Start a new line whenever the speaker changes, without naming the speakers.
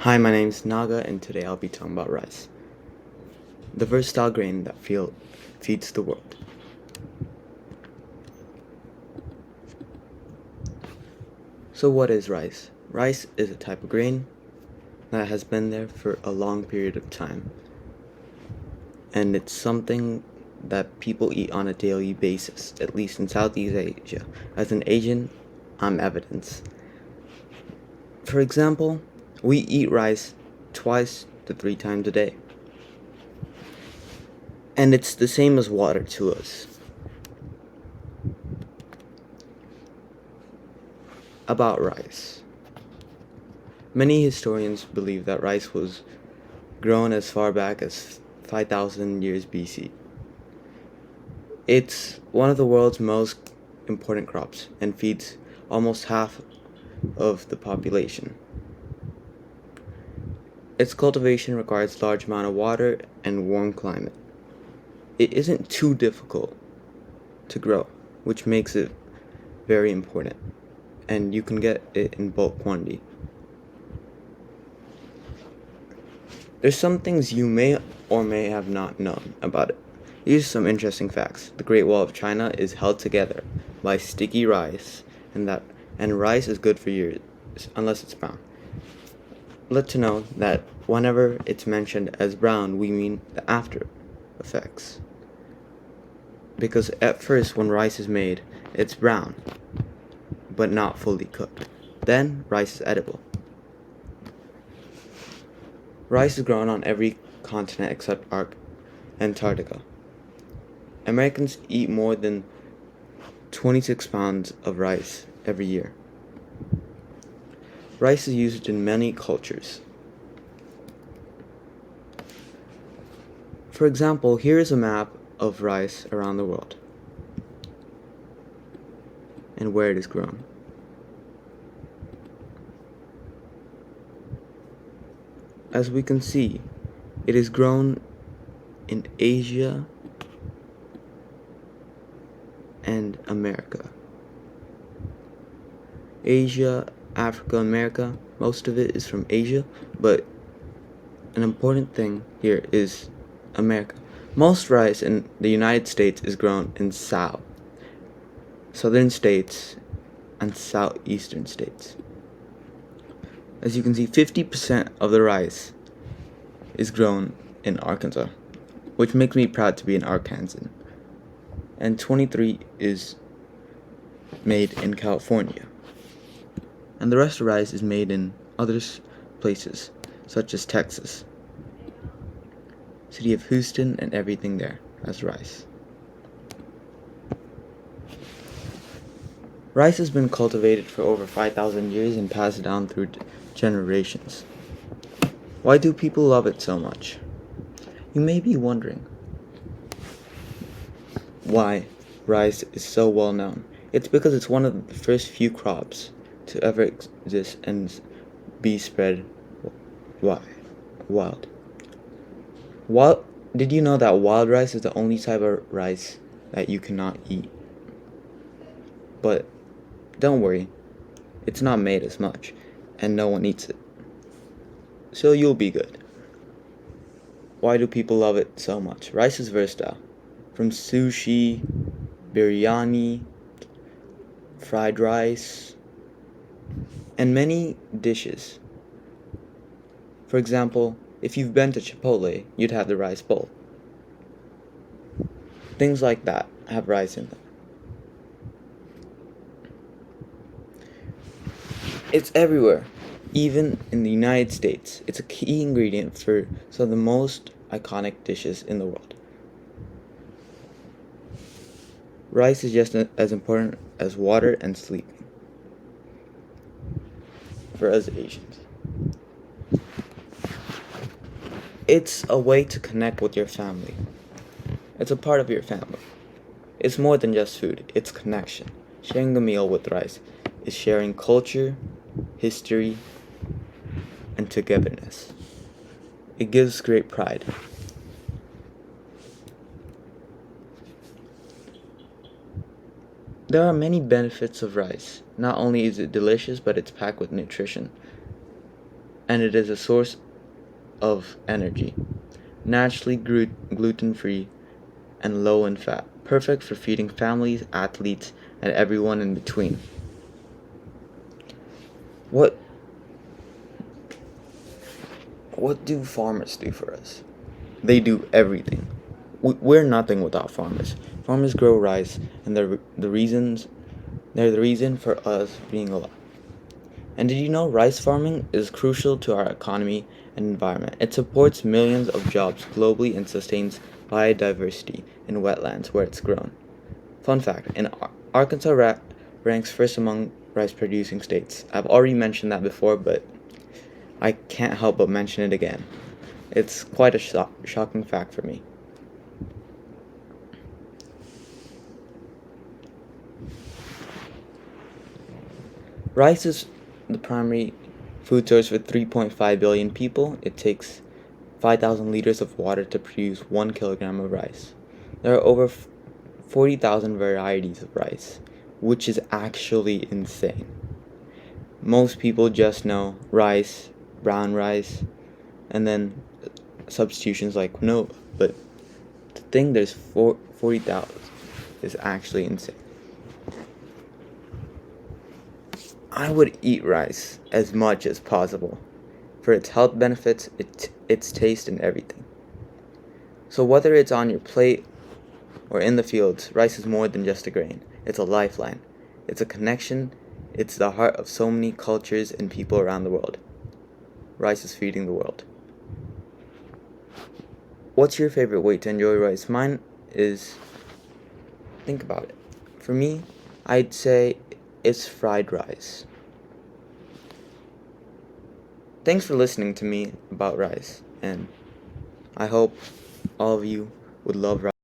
Hi, my name is Naga, and today I'll be talking about rice, the versatile grain that feeds the world. So, what is rice? Rice is a type of grain that has been there for a long period of time, and it's something that people eat on a daily basis, at least in Southeast Asia. As an Asian, I'm evidence. For example, we eat rice twice to three times a day, and it's the same as water to us. About rice. Many historians believe that rice was grown as far back as 5,000 years BC. It's one of the world's most important crops and feeds almost half of the population. Its cultivation requires large amount of water and warm climate. It isn't too difficult to grow, which makes it very important, and you can get it in bulk quantity. There's some things you may or may have not known about it. These are some interesting facts. The Great Wall of China is held together by sticky rice, and rice is good for years unless it's brown. Let to know that whenever it's mentioned as brown, we mean the after effects. Because at first, when rice is made, it's brown, but not fully cooked. Then, rice is edible. Rice is grown on every continent except Antarctica. Americans eat more than 26 pounds of rice every year. Rice is used in many cultures. For example, here is a map of rice around the world and where it is grown. As we can see, it is grown in Asia and America. Asia, Africa, America, most of it is from Asia, but an important thing here is America. Most rice in the United States is grown in southern states and southeastern states. As you can see, 50% of the rice is grown in Arkansas, which makes me proud to be an Arkansan. And 23 is made in California. And the rest of rice is made in other places, such as Texas, city of Houston, and everything there has rice. Rice has been cultivated for over 5,000 years and passed down through generations. Why do people love it so much? You may be wondering why rice is so well known. It's because it's one of the first few crops to ever exist and be spread wild. Did you know that wild rice is the only type of rice that you cannot eat? But don't worry, it's not made as much, and no one eats it. So you'll be good. Why do people love it so much? Rice is versatile. From sushi, biryani, fried rice, and many dishes. For example, if you've been to Chipotle, you'd have the rice bowl. Things like that have rice in them. It's everywhere, even in the United States. It's a key ingredient for some of the most iconic dishes in the world. Rice is just as important as water and sleeping for us Asians. It's a way to connect with your family. It's a part of your family. It's more than just food, it's connection. Sharing a meal with rice is sharing culture, history, and togetherness. It gives great pride. There are many benefits of rice. Not only is it delicious, but it's packed with nutrition. and it is a source of energy, naturally gluten free and low in fat, perfect for feeding families, athletes, and everyone in between. What what do farmers do for us? They do everything. We're nothing without farmers. Farmers grow rice, and they're the reason for us being alive. And did you know rice farming is crucial to our economy and environment? It supports millions of jobs globally and sustains biodiversity in wetlands where it's grown. Fun fact, Arkansas ranks first among rice producing states. I've already mentioned that before, but I can't help but mention it again. It's quite a shocking fact for me. Rice is the primary food source for 3.5 billion people. It takes 5,000 liters of water to produce 1 kilogram of rice. There are over 40,000 varieties of rice, which is actually insane. Most people just know rice, brown rice, and then substitutions like quinoa, but to think there's 40,000 is actually insane. I would eat rice as much as possible for its health benefits, its taste, and everything. So, whether it's on your plate or in the fields, rice is more than just a grain. It's a lifeline, it's a connection, it's the heart of so many cultures and people around the world. Rice is feeding the world. What's your favorite way to enjoy rice? Mine is, think about it. For me, I'd say it's fried rice. Thanks for listening to me about rice, and I hope all of you would love rice.